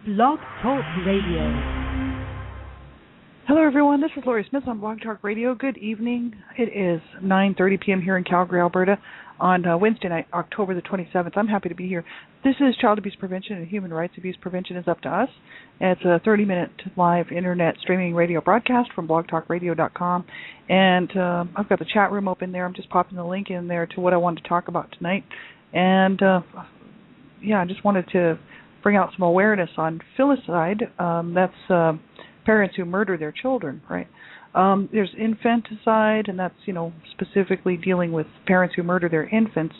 Blog Talk Radio. Hello, everyone. This is Lori Smith on Blog Talk Radio. Good evening. It is 9:30 p.m. here in Calgary, Alberta, on Wednesday night, October the 27th. I'm happy to be here. This is Child Abuse Prevention and Human Rights Abuse Prevention is Up to Us. It's a 30-minute live internet streaming radio broadcast from blogtalkradio.com. And I've got the chat room open there. I'm just popping the link in there to what I wanted to talk about tonight. And, I just wanted to bring out some awareness on FILICIDE. That's parents who murder their children, right? There's infanticide, and that's, specifically dealing with parents who murder their infants.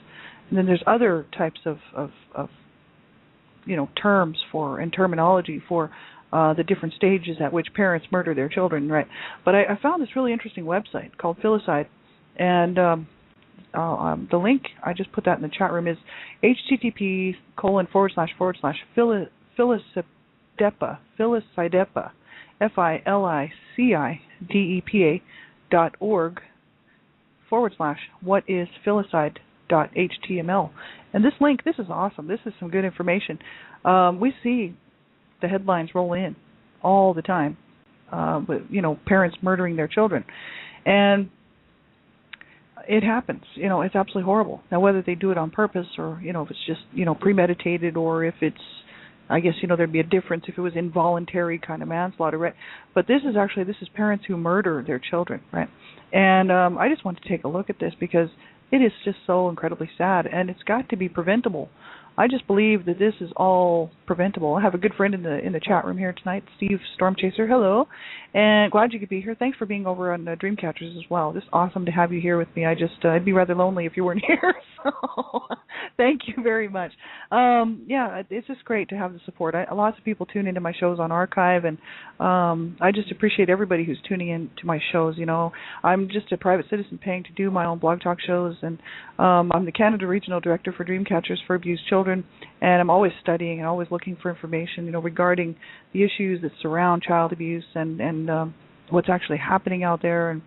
And then there's other types of terms for and terminology for the different stages at which parents murder their children, right? But I found this really interesting website called FILICIDE, and the link, I just put that in the chat room, is http://FILICIDEPA, FILICIDEPA.org/whatisfilicide.html. And this link, this is awesome. This is some good information. We see the headlines roll in all the time with, parents murdering their children. And it happens. It's absolutely horrible. Now, whether they do it on purpose or, if it's just, premeditated, or if it's, I guess, there'd be a difference if it was involuntary kind of manslaughter, right? But this is parents who murder their children, right? And I just want to take a look at this because it is just so incredibly sad, and it's got to be preventable. I just believe that this is all preventable. I have a good friend in the chat room here tonight, Steve Stormchaser. Hello, and glad you could be here. Thanks for being over on Dreamcatchers as well. Just awesome to have you here with me. I'd be rather lonely if you weren't here. So thank you very much. It's just great to have the support. Lots of people tune into my shows on archive, and I just appreciate everybody who's tuning in to my shows. I'm just a private citizen paying to do my own blog talk shows, and I'm the Canada Regional Director for Dreamcatchers for Abused Children. And I'm always studying and always looking for information, regarding the issues that surround child abuse and what's actually happening out there. And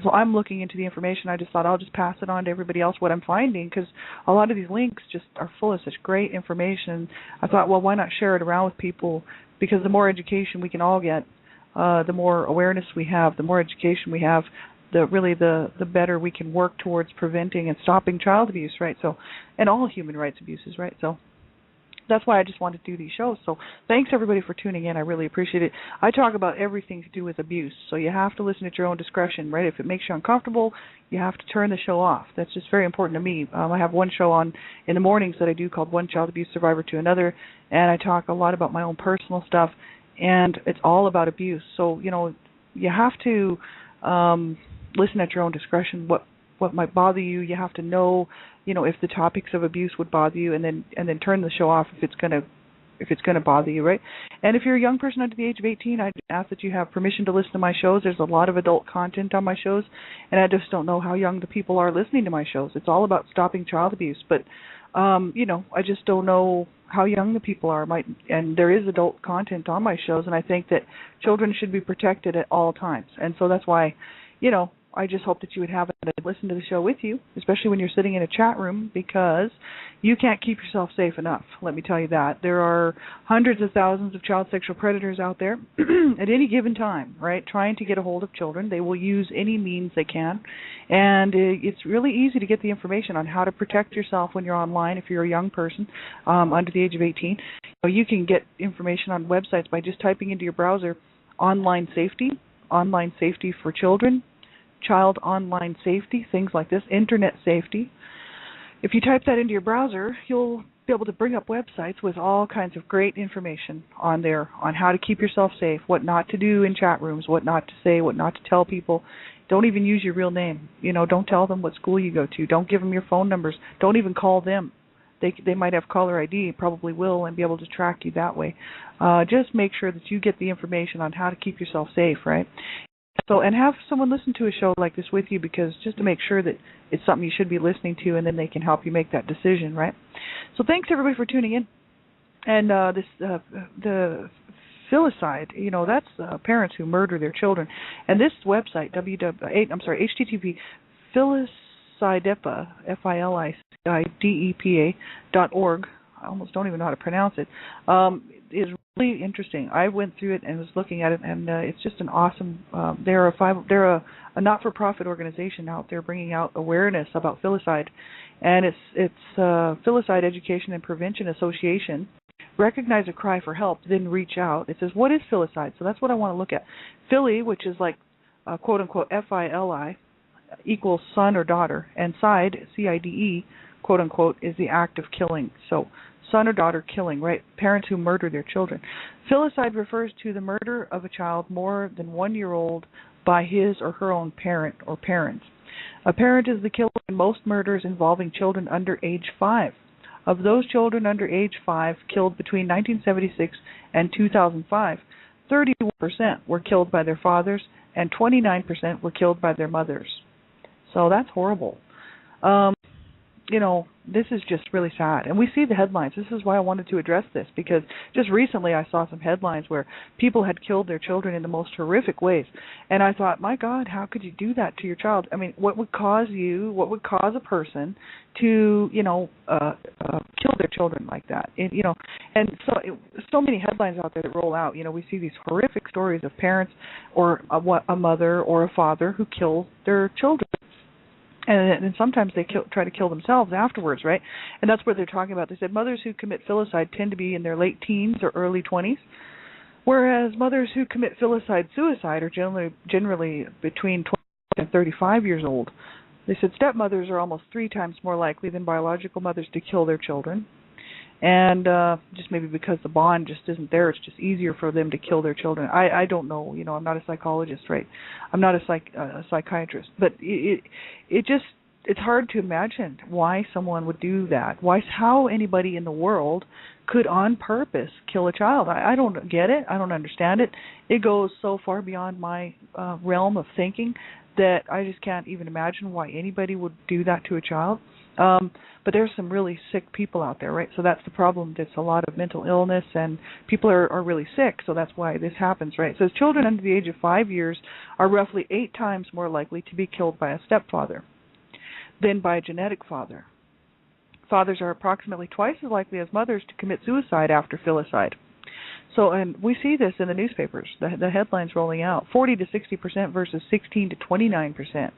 so I'm looking into the information. I just thought I'll just pass it on to everybody else what I'm finding, because a lot of these links just are full of such great information. I thought, well, why not share it around with people? Because the more education we can all get, the more awareness we have, the more education we have, the better we can work towards preventing and stopping child abuse, right? So, and all human rights abuses, right? So that's why I just wanted to do these shows. So thanks everybody for tuning in. I really appreciate it. I talk about everything to do with abuse, so you have to listen at your own discretion, right? If it makes you uncomfortable, you have to turn the show off. That's just very important to me. I have one show on in the mornings that I do called One Child Abuse Survivor to Another, and I talk a lot about my own personal stuff, and it's all about abuse. So, you have to listen at your own discretion. What might bother you? You have to know, if the topics of abuse would bother you, and then turn the show off if it's gonna bother you, right? And if you're a young person under the age of 18, I ask that you have permission to listen to my shows. There's a lot of adult content on my shows, and I just don't know how young the people are listening to my shows. It's all about stopping child abuse, but I just don't know how young the people are. And there is adult content on my shows, and I think that children should be protected at all times. And so that's why, I just hope that you would have it to listen to the show with you, especially when you're sitting in a chat room, because you can't keep yourself safe enough. Let me tell you that. There are hundreds of thousands of child sexual predators out there at any given time, right, trying to get a hold of children. They will use any means they can, and it's really easy to get the information on how to protect yourself when you're online if you're a young person under the age of 18. You can get information on websites by just typing into your browser online safety for children, child online safety, things like this, internet safety. If you type that into your browser, you'll be able to bring up websites with all kinds of great information on there on how to keep yourself safe, what not to do in chat rooms, what not to say, what not to tell people. Don't even use your real name. Don't tell them what school you go to. Don't give them your phone numbers. Don't even call them. They might have caller ID, probably will, and be able to track you that way. Just make sure that you get the information on how to keep yourself safe, right? So, and have someone listen to a show like this with you, because just to make sure that it's something you should be listening to, and then they can help you make that decision, right? So thanks everybody for tuning in. And the FILICIDE, that's parents who murder their children. And this website, http FILICIDEPA, FILICIDEPA.org, I almost don't even know how to pronounce it, is really interesting. I went through it and was looking at it, and it's just an awesome. They're a not-for-profit organization out there bringing out awareness about filicide, and it's Filicide Education and Prevention Association. Recognize a cry for help, then reach out. It says, what is filicide? So that's what I want to look at. Fili, which is like quote unquote FILI, equals son or daughter, and cide, CIDE, quote unquote, is the act of killing. So son or daughter killing, right? Parents who murder their children. Filicide refers to the murder of a child more than 1 year old by his or her own parent or parents. A parent is the killer in most murders involving children under age 5. Of those children under age 5 killed between 1976 and 2005, 31% were killed by their fathers and 29% were killed by their mothers. So that's horrible. This is just really sad. And we see the headlines. This is why I wanted to address this, because just recently I saw some headlines where people had killed their children in the most horrific ways. And I thought, my God, how could you do that to your child? I mean, what would cause a person to, kill their children like that? And so many headlines out there that roll out. We see these horrific stories of parents or a mother or a father who kill their children. And sometimes they try to kill themselves afterwards, right? And that's what they're talking about. They said mothers who commit filicide tend to be in their late teens or early 20s, whereas mothers who commit filicide suicide are generally between 20 and 35 years old. They said stepmothers are almost 3 times more likely than biological mothers to kill their children. And just maybe because the bond just isn't there, it's just easier for them to kill their children. I don't know, I'm not a psychologist, right? I'm not a psychiatrist, but it's hard to imagine why someone would do that. How anybody in the world could on purpose kill a child. I don't get it. I don't understand it. It goes so far beyond my realm of thinking that I just can't even imagine why anybody would do that to a child. But there's some really sick people out there, right? So that's the problem. There's a lot of mental illness, and people are really sick, so that's why this happens, right? It says children under the age of 5 years are roughly 8 times more likely to be killed by a stepfather than by a genetic father. Fathers are approximately twice as likely as mothers to commit suicide after filicide. So, and we see this in the newspapers, the headlines rolling out, 40 to 60% versus 16 to 29%.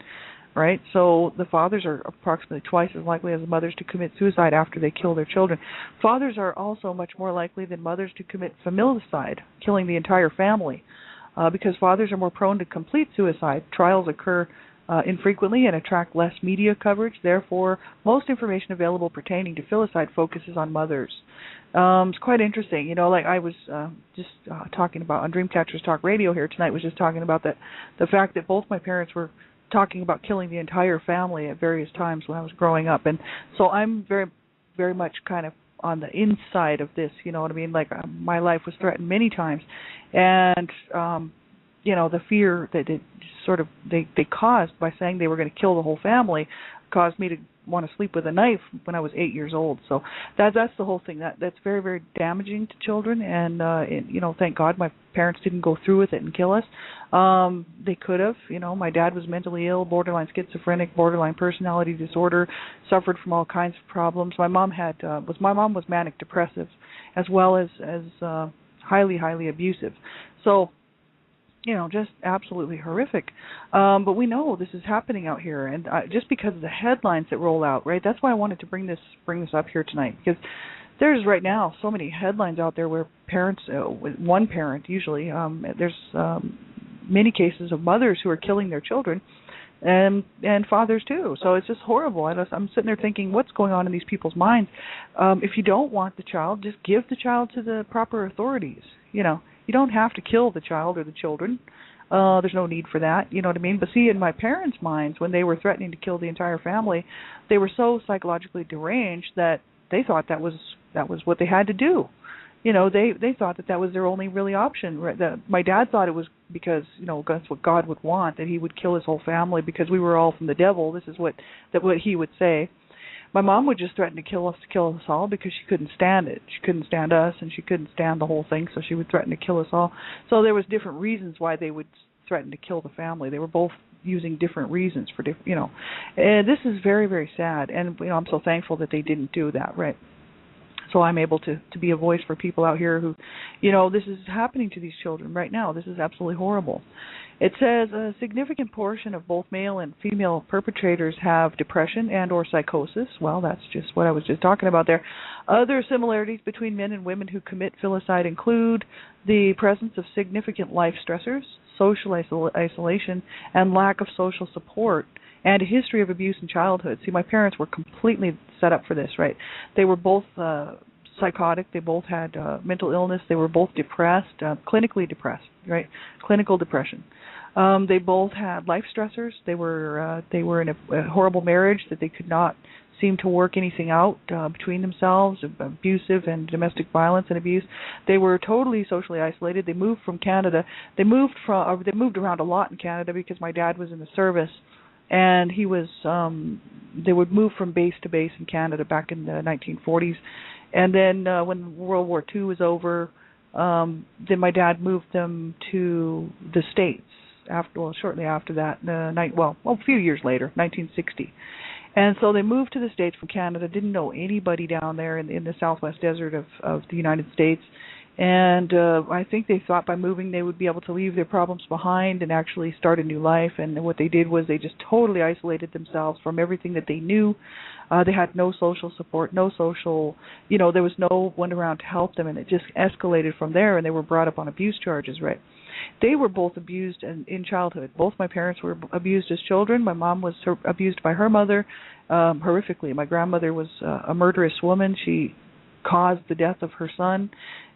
Right? So the fathers are approximately twice as likely as the mothers to commit suicide after they kill their children. Fathers are also much more likely than mothers to commit familicide, killing the entire family, because fathers are more prone to complete suicide. Trials occur infrequently and attract less media coverage. Therefore, most information available pertaining to filicide focuses on mothers. It's quite interesting. Like I was just talking about on Dreamcatchers Talk Radio here tonight, was just talking about the fact that both my parents were talking about killing the entire family at various times when I was growing up. And so I'm very, very much kind of on the inside of this, you know what I mean? Like my life was threatened many times. And, the fear that they caused by saying they were going to kill the whole family caused me to want to sleep with a knife when I was 8 years old. So that's the whole thing. That's very, very damaging to children. And, thank God my parents didn't go through with it and kill us. They could have. My dad was mentally ill, borderline schizophrenic, borderline personality disorder, suffered from all kinds of problems. My mom was manic depressive, as well as highly, highly abusive. So, just absolutely horrific. But we know this is happening out here, and just because of the headlines that roll out, right? That's why I wanted to bring this up here tonight, because there's right now so many headlines out there where parents, one parent usually, there's many cases of mothers who are killing their children, and fathers too. So it's just horrible. I'm sitting there thinking, what's going on in these people's minds? If you don't want the child, just give the child to the proper authorities. You don't have to kill the child or the children. There's no need for that, you know what I mean? But see, in my parents' minds, when they were threatening to kill the entire family, they were so psychologically deranged that they thought that was what they had to do. They thought that was their only really option. My dad thought it was because, that's what God would want, that he would kill his whole family because we were all from the devil. This is what he would say. My mom would just threaten to kill us all because she couldn't stand it. She couldn't stand us, and she couldn't stand the whole thing, so she would threaten to kill us all. So there was different reasons why they would threaten to kill the family. They were both using different reasons for and this is very, very sad. And I'm so thankful that they didn't do that, right? So I'm able to be a voice for people out here who, this is happening to these children right now. This is absolutely horrible. It says a significant portion of both male and female perpetrators have depression and or psychosis. Well, that's just what I was just talking about there. Other similarities between men and women who commit filicide include the presence of significant life stressors, social isolation, and lack of social support, and a history of abuse in childhood. See, my parents were completely set up for this, right? They were both psychotic. They both had mental illness. They were both depressed, clinically depressed, right? Clinical depression. They both had life stressors. They were in a horrible marriage that they could not seem to work anything out between themselves, abusive and domestic violence and abuse. They were totally socially isolated. They moved from Canada. They moved around a lot in Canada because my dad was in the service, and he was. They would move from base to base in Canada back in the 1940s, and then when World War II was over, then my dad moved them to the States. Shortly after that, a few years later, 1960. And so they moved to the States from Canada, didn't know anybody down there in the southwest desert of the United States. And I think they thought by moving they would be able to leave their problems behind and actually start a new life. And what they did was they just totally isolated themselves from everything that they knew. They had no social support, no social, there was no one around to help them. And it just escalated from there, and they were brought up on abuse charges, right? They were both abused in childhood. Both my parents were abused as children. My mom was abused by her mother horrifically. My grandmother was a murderous woman. She caused the death of her son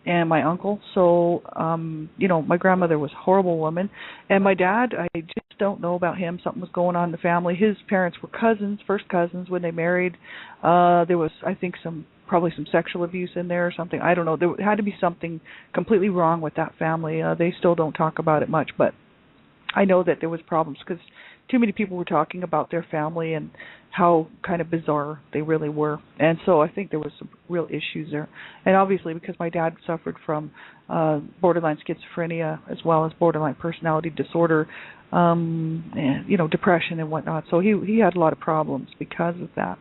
and my uncle. So, my grandmother was a horrible woman. And my dad, I just don't know about him. Something was going on in the family. His parents were first cousins when they married. There was, I think, probably some sexual abuse in there or something. I don't know. There had to be something completely wrong with that family. They still don't talk about it much, but I know that there was problems because too many people were talking about their family and how kind of bizarre they really were. And so I think there was some real issues there. And obviously because my dad suffered from borderline schizophrenia as well as borderline personality disorder, and, depression and whatnot. So he had a lot of problems because of that.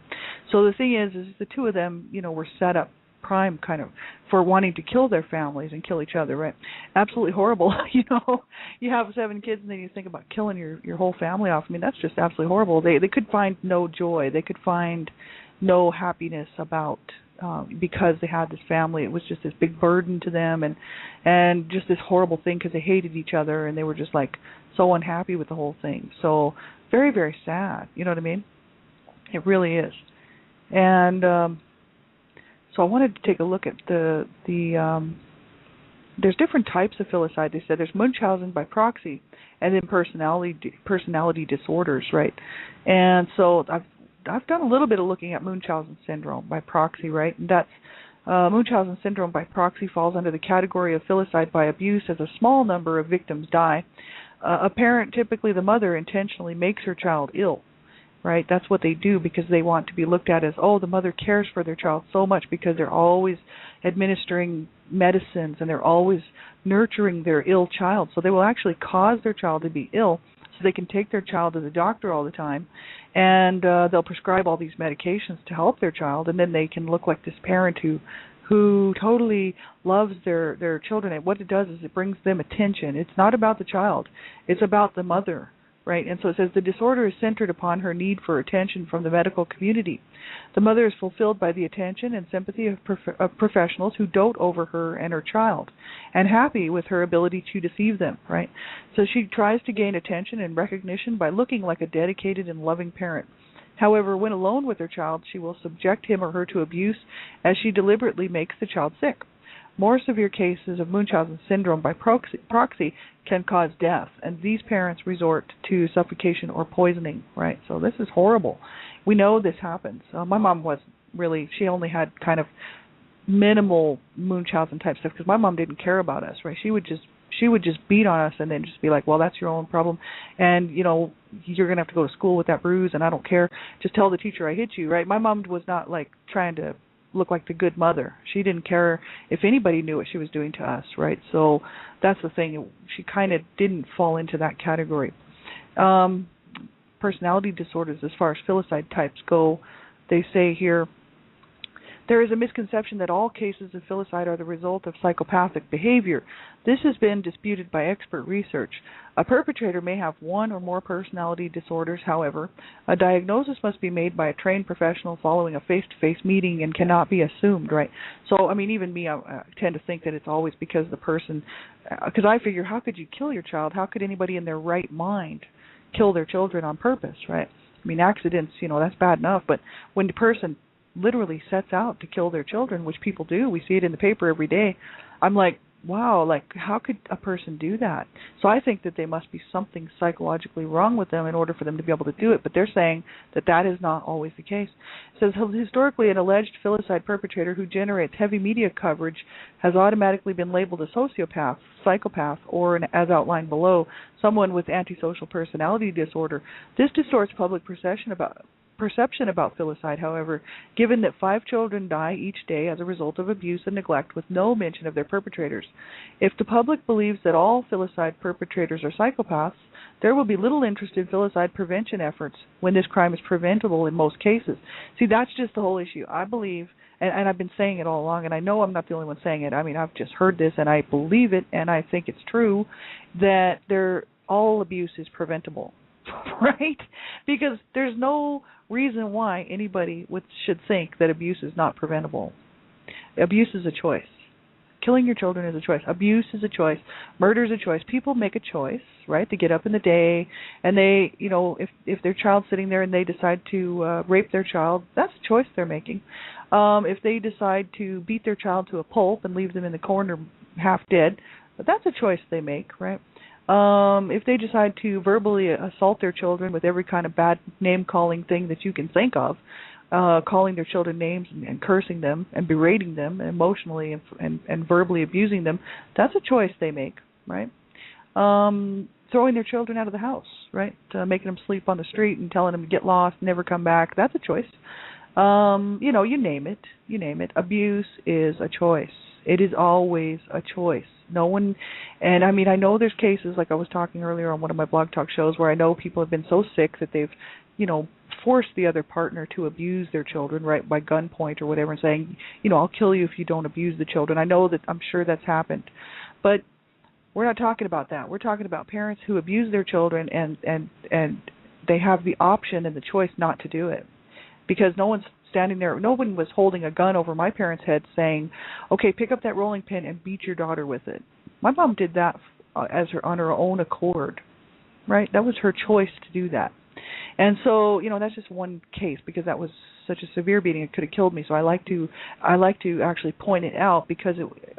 So the thing is the two of them, were set up prime kind of for wanting to kill their families and kill each other, right? Absolutely horrible. You have 7 kids and then you think about killing your whole family off. I mean, that's just absolutely horrible. They could find no joy. They could find no happiness about because they had this family. It was just this big burden to them and just this horrible thing because they hated each other and they were just like so unhappy with the whole thing. So very, very sad. You know what I mean? It really is. And so I wanted to take a look at the there's different types of filicide. They said there's Munchausen by proxy and then personality disorders, right? And so I've done a little bit of looking at Munchausen syndrome by proxy, right? And that's Munchausen syndrome by proxy falls under the category of filicide by abuse as a small number of victims die. A parent, typically the mother, intentionally makes her child ill, right? That's what they do because they want to be looked at as, the mother cares for their child so much because they're always administering medicines and they're always nurturing their ill child. So they will actually cause their child to be ill so they can take their child to the doctor all the time, and they'll prescribe all these medications to help their child, and then they can look like this parent who totally loves their children. And what it does is it brings them attention. It's not about the child. It's about the mother, right? And so it says the disorder is centered upon her need for attention from the medical community. The mother is fulfilled by the attention and sympathy of professionals who dote over her and her child and happy with her ability to deceive them, right? So she tries to gain attention and recognition by looking like a dedicated and loving parent. However, when alone with her child, she will subject him or her to abuse as she deliberately makes the child sick. More severe cases of Munchausen syndrome by proxy can cause death, and these parents resort to suffocation or poisoning, right? So this is horrible. We know this happens. My mom she only had kind of minimal Munchausen type stuff because my mom didn't care about us, right? She would just beat on us and then just be like, well, that's your own problem, and you're going to have to go to school with that bruise, and I don't care. Just tell the teacher I hit you, right? My mom was not like trying to look like the good mother. She didn't care if anybody knew what she was doing to us, right? So that's the thing. She kind of didn't fall into that category. Personality disorders, as far as filicide types go, they say here, There is a misconception that all cases of filicide are the result of psychopathic behavior. This has been disputed by expert research. A perpetrator may have one or more personality disorders, however. A diagnosis must be made by a trained professional following a face-to-face meeting and cannot be assumed, right? So, I mean, even me, I tend to think that it's always because the person, because I figure, how could you kill your child? How could anybody in their right mind kill their children on purpose, right? I mean, accidents, that's bad enough, but when the person literally sets out to kill their children, which people do, we see it in the paper every day, I'm like, wow, like, how could a person do that? So I think that there must be something psychologically wrong with them in order for them to be able to do it, but they're saying that that is not always the case. It says, historically, an alleged filicide perpetrator who generates heavy media coverage has automatically been labeled a sociopath, psychopath, or, as outlined below, someone with antisocial personality disorder. This distorts public perception about filicide, however, given that 5 children die each day as a result of abuse and neglect with no mention of their perpetrators. If the public believes that all filicide perpetrators are psychopaths, there will be little interest in filicide prevention efforts when this crime is preventable in most cases. See, that's just the whole issue. I believe, and I've been saying it all along, and I know I'm not the only one saying it. I mean, I've just heard this, and I believe it, and I think it's true, that all abuse is preventable. Right? Because there's no reason why anybody should think that abuse is not preventable. Abuse is a choice. Killing your children is a choice. Abuse is a choice. Murder is a choice. People make a choice, right? They get up in the day and they, if their child's sitting there and they decide to rape their child, that's a choice they're making. If they decide to beat their child to a pulp and leave them in the corner half dead, that's a choice they make, right? If they decide to verbally assault their children with every kind of bad name-calling thing that you can think of, calling their children names and cursing them and berating them emotionally and verbally abusing them, that's a choice they make, right? Throwing their children out of the house, right? Making them sleep on the street and telling them to get lost, never come back, that's a choice. You name it. You name it. Abuse is a choice. It is always a choice. No one, and I mean, I know there's cases, like I was talking earlier on one of my blog talk shows, where I know people have been so sick that they've, forced the other partner to abuse their children, right, by gunpoint or whatever, and saying, I'll kill you if you don't abuse the children. I know that, I'm sure that's happened. But we're not talking about that. We're talking about parents who abuse their children and they have the option and the choice not to do it. Because no one's standing there, no one was holding a gun over my parents' heads saying, okay, pick up that rolling pin and beat your daughter with it. My mom did that on her own accord, right? That was her choice to do that. And so, that's just one case, because that was such a severe beating, it could have killed me. So I like to actually point it out, because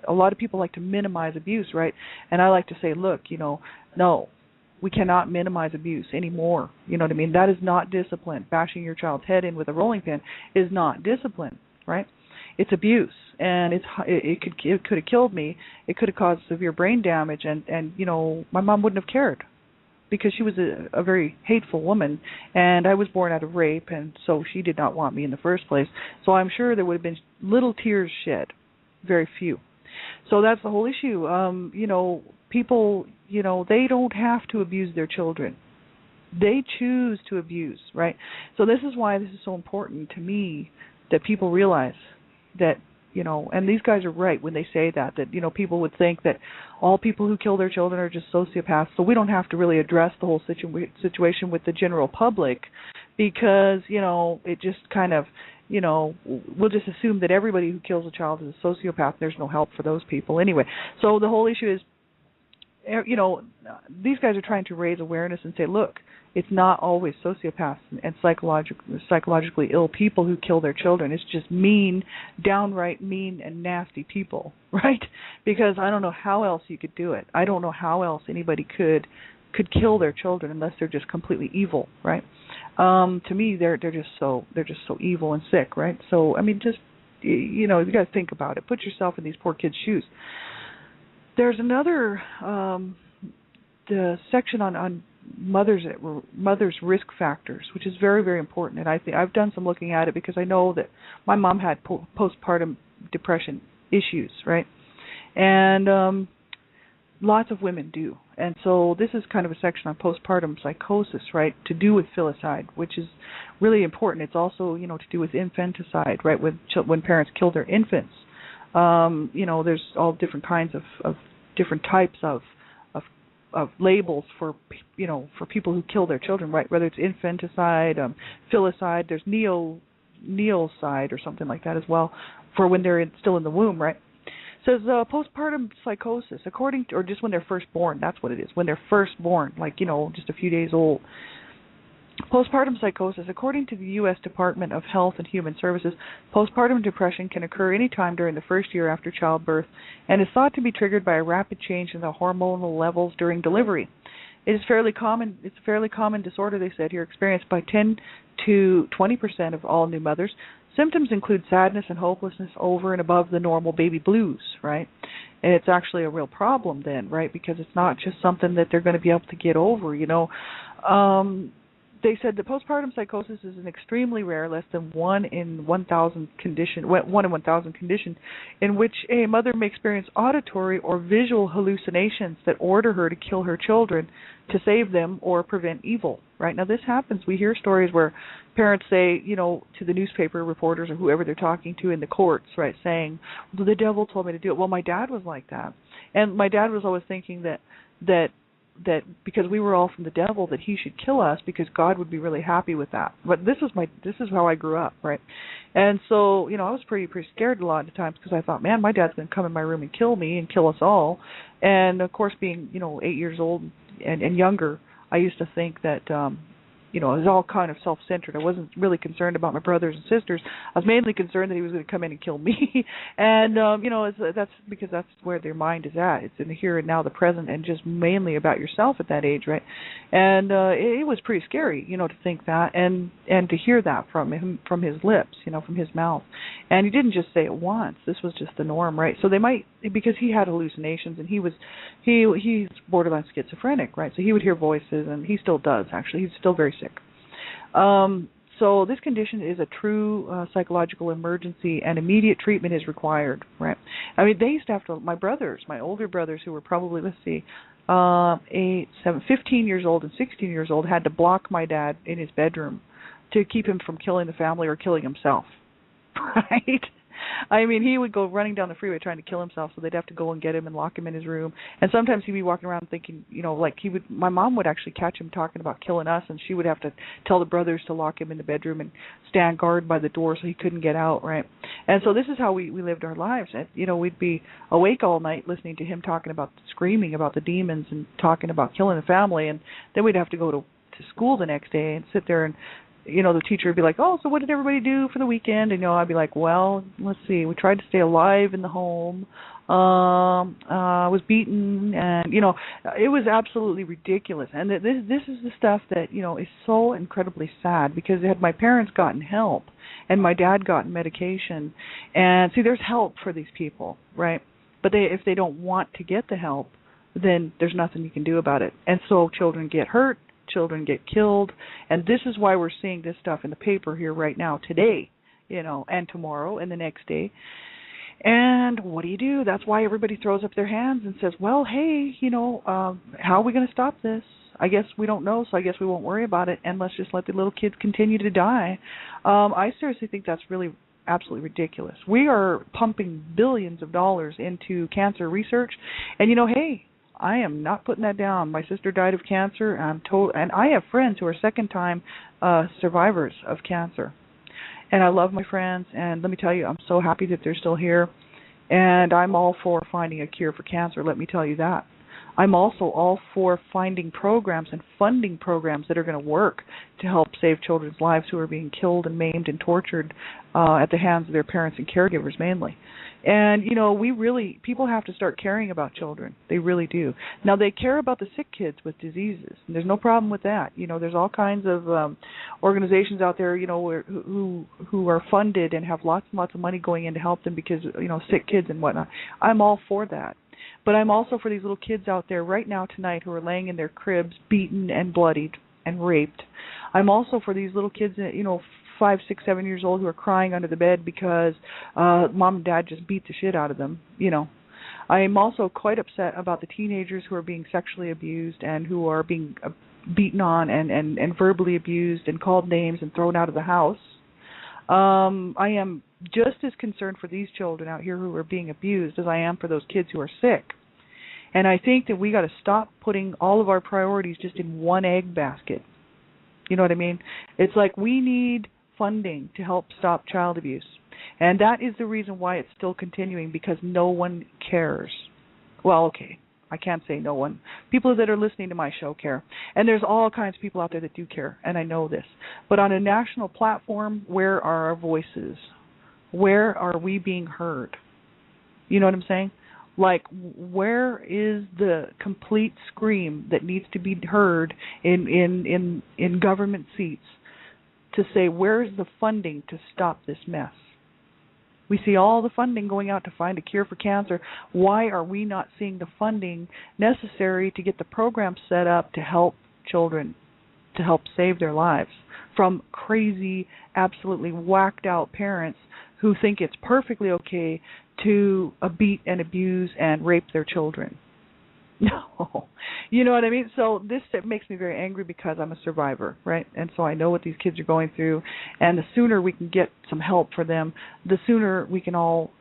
a lot of people like to minimize abuse, right? And I like to say, look, no, we cannot minimize abuse anymore. You know what I mean? That is not discipline. Bashing your child's head in with a rolling pin is not discipline, right? It's abuse, and it could have killed me. It could have caused severe brain damage, and my mom wouldn't have cared, because she was a very hateful woman, and I was born out of rape, and so she did not want me in the first place. So I'm sure there would have been little tears shed, very few. So that's the whole issue. People, they don't have to abuse their children. They choose to abuse, right? So this is why this is so important to me, that people realize that, and these guys are right when they say that people would think that all people who kill their children are just sociopaths. So we don't have to really address the whole situation with the general public, because, it just kind of, we'll just assume that everybody who kills a child is a sociopath. There's no help for those people anyway. So the whole issue is, these guys are trying to raise awareness and say, look, it's not always sociopaths and psychologically ill people who kill their children. It's just mean, downright mean and nasty people, right? Because I don't know how else you could do it. I don't know how else anybody could kill their children unless they're just completely evil, right? To me, they're just so evil and sick, right? So I mean, just you got to think about it. Put yourself in these poor kids' shoes. There's another the section on mothers risk factors, which is very, very important, and I think I've done some looking at it, because I know that my mom had postpartum depression issues, right? And lots of women do. And so this is kind of a section on postpartum psychosis, right, to do with filicide, which is really important. It's also, to do with infanticide, right, when parents kill their infants. There's all different kinds of different types of labels for people who kill their children, right, whether it's infanticide, filicide, there's neocide or something like that as well for when they're still in the womb, right? Says postpartum psychosis, or just when they're first born, that's what it is, when they're first born, like, just a few days old. Postpartum psychosis, according to the U.S. Department of Health and Human Services, postpartum depression can occur any time during the first year after childbirth and is thought to be triggered by a rapid change in the hormonal levels during delivery. It is fairly common. It's a fairly common disorder, they said here, experienced by 10 to 20% of all new mothers. Symptoms include sadness and hopelessness over and above the normal baby blues, right? And it's actually a real problem then, right? Because it's not just something that they're going to be able to get over, They said that postpartum psychosis is an extremely rare, less than 1 in 1,000 condition, in which a mother may experience auditory or visual hallucinations that order her to kill her children to save them or prevent evil. Right now, this happens. We hear stories where parents say, to the newspaper reporters or whoever they're talking to in the courts, right, saying, well, the devil told me to do it. Well, my dad was like that, and my dad was always thinking that because we were all from the devil, that he should kill us because God would be really happy with that. But this is how I grew up, right? And so, I was pretty scared a lot of times because I thought, man, my dad's going to come in my room and kill me and kill us all. And of course, being 8 years old and younger, I used to think that it was all kind of self-centered. I wasn't really concerned about my brothers and sisters. I was mainly concerned that he was going to come in and kill me. And, that's because that's where their mind is at. It's in the here and now, the present, and just mainly about yourself at that age, right? And it was pretty scary, to think that and to hear that from him, from his lips, from his mouth. And he didn't just say it once. This was just the norm, right? So they might, because he had hallucinations, and he's borderline schizophrenic, right? So he would hear voices, and he still does, actually. He's still very sick. So this condition is a true psychological emergency, and immediate treatment is required, right? I mean, they used to have to, my older brothers, who were probably, 15 years old and 16 years old, had to block my dad in his bedroom to keep him from killing the family or killing himself, right? I mean, he would go running down the freeway trying to kill himself, so they'd have to go and get him and lock him in his room. And sometimes he'd be walking around thinking, my mom would actually catch him talking about killing us, and she would have to tell the brothers to lock him in the bedroom and stand guard by the door so he couldn't get out, right? And so this is how we lived our lives. And, we'd be awake all night listening to him screaming about the demons and talking about killing the family, and then we'd have to go to school the next day and sit there and the teacher would be like, oh, so what did everybody do for the weekend? And, I'd be like, well, let's see. We tried to stay alive in the home. I was beaten. And, it was absolutely ridiculous. And this is the stuff that, is so incredibly sad, because had my parents gotten help and my dad gotten medication, and see, there's help for these people, right? But if they don't want to get the help, then there's nothing you can do about it. And so children get hurt. Children get killed, and this is why we're seeing this stuff in the paper here right now, today, and tomorrow and the next day. And what do? That's why everybody throws up their hands and says, well, hey, how are we going to stop this? I guess we don't know, so I guess we won't worry about it, and let's just let the little kids continue to die. I seriously think that's really absolutely ridiculous. We are pumping billions of dollars into cancer research, and hey, I am not putting that down. My sister died of cancer, and I have friends who are second-time survivors of cancer. And I love my friends, and let me tell you, I'm so happy that they're still here. And I'm all for finding a cure for cancer, let me tell you that. I'm also all for finding programs and funding programs that are going to work to help save children's lives who are being killed and maimed and tortured at the hands of their parents and caregivers mainly. And, people have to start caring about children. They really do. Now, they care about the sick kids with diseases. And there's no problem with that. There's all kinds of organizations out there, who are funded and have lots and lots of money going in to help them because, sick kids and whatnot. I'm all for that. But I'm also for these little kids out there right now tonight who are laying in their cribs, beaten and bloodied and raped. I'm also for these little kids, 5, 6, 7 years old who are crying under the bed because mom and dad just beat the shit out of them. I am also quite upset about the teenagers who are being sexually abused and who are being beaten on and verbally abused and called names and thrown out of the house. I am just as concerned for these children out here who are being abused as I am for those kids who are sick. And I think that we got to stop putting all of our priorities just in one egg basket. You know what I mean? It's like we need funding to help stop child abuse. And that is the reason why it's still continuing, because no one cares. Well, okay, I can't say no one. People that are listening to my show care. And there's all kinds of people out there that do care, and I know this. But on a national platform, where are our voices? Where are we being heard? You know what I'm saying? Like, where is the complete scream that needs to be heard in government seats to say, where is the funding to stop this mess? We see all the funding going out to find a cure for cancer. Why are we not seeing the funding necessary to get the program set up to help children, to help save their lives from crazy, absolutely whacked out parents who think it's perfectly okay to beat and abuse and rape their children? No. You know what I mean? So this makes me very angry because I'm a survivor, right? And so I know what these kids are going through, and the sooner we can get some help for them, the sooner we can all,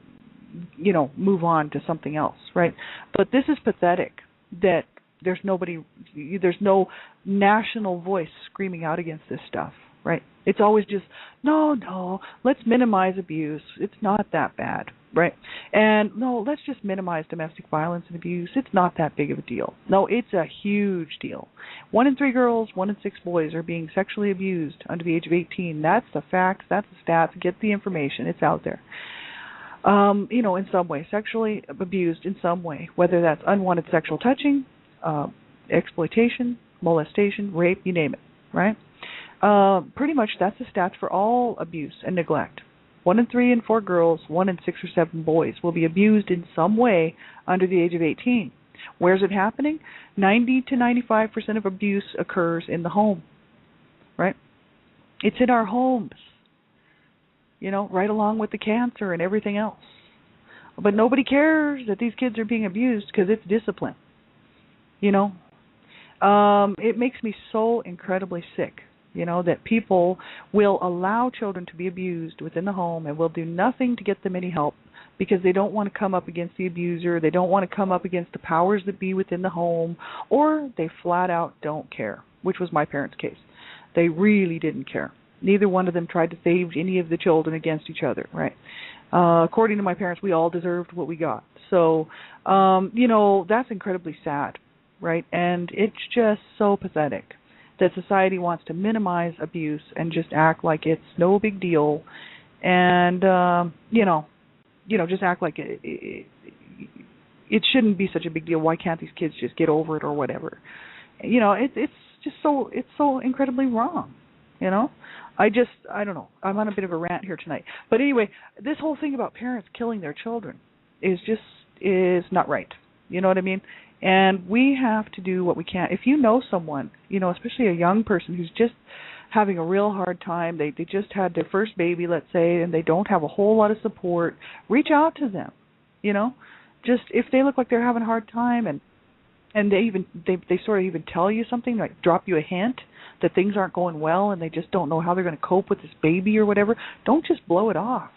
you know, move on to something else, right? But this is pathetic that there's no national voice screaming out against this stuff, right? It's always just, no, let's minimize abuse. It's not that bad, right? And no, let's just minimize domestic violence and abuse. It's not that big of a deal. No, it's a huge deal. 1 in 3 girls, 1 in 6 boys are being sexually abused under the age of 18. That's the facts. That's the stats. Get the information. It's out there. You know, in some way, sexually abused in some way, whether that's unwanted sexual touching, exploitation, molestation, rape, you name it, right? Pretty much that's the stats for all abuse and neglect. 1 in 3 and 4 girls, 1 in 6 or 7 boys will be abused in some way under the age of 18. Where's it happening? 90 to 95% of abuse occurs in the home, right? It's in our homes, you know, right along with the cancer and everything else. But nobody cares that these kids are being abused because it's discipline, you know. It makes me so incredibly sick, you know, that people will allow children to be abused within the home and will do nothing to get them any help because they don't want to come up against the abuser, they don't want to come up against the powers that be within the home, or they flat out don't care, which was my parents' case. They really didn't care. Neither one of them tried to save any of the children against each other, right? According to my parents, we all deserved what we got. So, you know, that's incredibly sad, right? And it's just so pathetic that society wants to minimize abuse and just act like it's no big deal, and you know, just act like it shouldn't be such a big deal. Why can't these kids just get over it or whatever? You know, it's so incredibly wrong. You know, I don't know. I'm on a bit of a rant here tonight, but anyway, this whole thing about parents killing their children is not right. You know what I mean? And we have to do what we can. If you know someone, you know, especially a young person who's just having a real hard time, they just had their first baby, let's say, and they don't have a whole lot of support, reach out to them. You know, just if they look like they're having a hard time and they sort of even tell you something, like drop you a hint that things aren't going well and they just don't know how they're going to cope with this baby or whatever, don't just blow it off.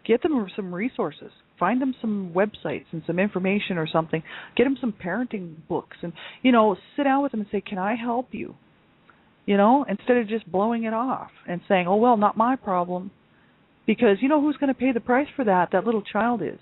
Get them some resources. Find them some websites and some information or something. Get them some parenting books and, you know, sit down with them and say, can I help you? You know, instead of just blowing it off and saying, oh, well, not my problem. Because you know who's going to pay the price for that? That little child is.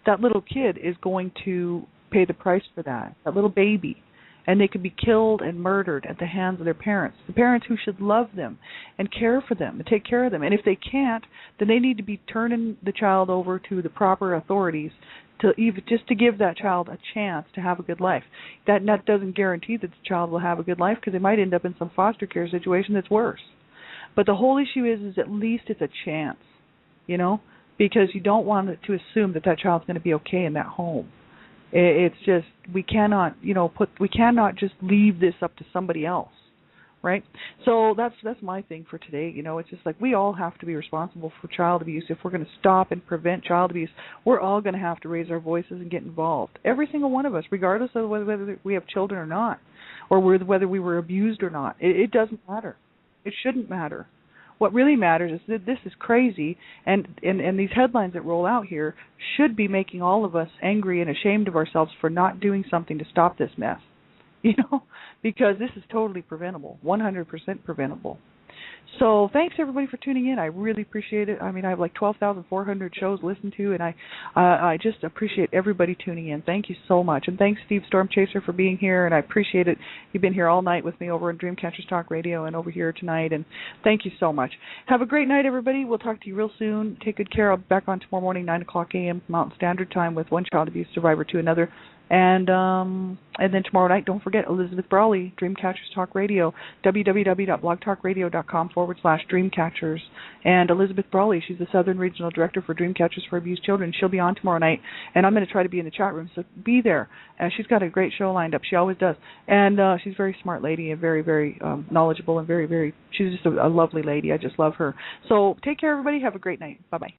That little kid is going to pay the price for that little baby. And they could be killed and murdered at the hands of their parents, the parents who should love them and care for them and take care of them. And if they can't, then they need to be turning the child over to the proper authorities just to give that child a chance to have a good life. That doesn't guarantee that the child will have a good life because they might end up in some foster care situation that's worse. But the whole issue is at least it's a chance, you know, because you don't want to assume that child's going to be okay in that home. It's just we cannot just leave this up to somebody else. right? So that's my thing for today. You know, it's just like we all have to be responsible for child abuse. If we're going to stop and prevent child abuse, we're all going to have to raise our voices and get involved. Every single one of us, regardless of whether we have children or not, or whether we were abused or not. It doesn't matter. It shouldn't matter. What really matters is that this is crazy, and these headlines that roll out here should be making all of us angry and ashamed of ourselves for not doing something to stop this mess. You know, because this is totally preventable, 100% preventable. So thanks everybody for tuning in. I really appreciate it. I mean, I have like 12,400 shows listened to, and I just appreciate everybody tuning in. Thank you so much, and thanks Steve Stormchaser for being here, and I appreciate it. You've been here all night with me over on Dreamcatchers Talk Radio and over here tonight, and thank you so much. Have a great night, everybody. We'll talk to you real soon. Take good care. I'll be back on tomorrow morning, 9 o'clock a.m. Mountain Standard Time with one child abuse survivor to another. And then tomorrow night, don't forget Elizabeth Brawley, Dreamcatchers Talk Radio, www.blogtalkradio.com/Dreamcatchers. And Elizabeth Brawley, she's the Southern Regional Director for Dreamcatchers for Abused Children. She'll be on tomorrow night, and I'm going to try to be in the chat room, so be there. She's got a great show lined up. She always does. And she's a very smart lady and very, very knowledgeable and very, very, she's just a lovely lady. I just love her. So take care, everybody. Have a great night. Bye-bye.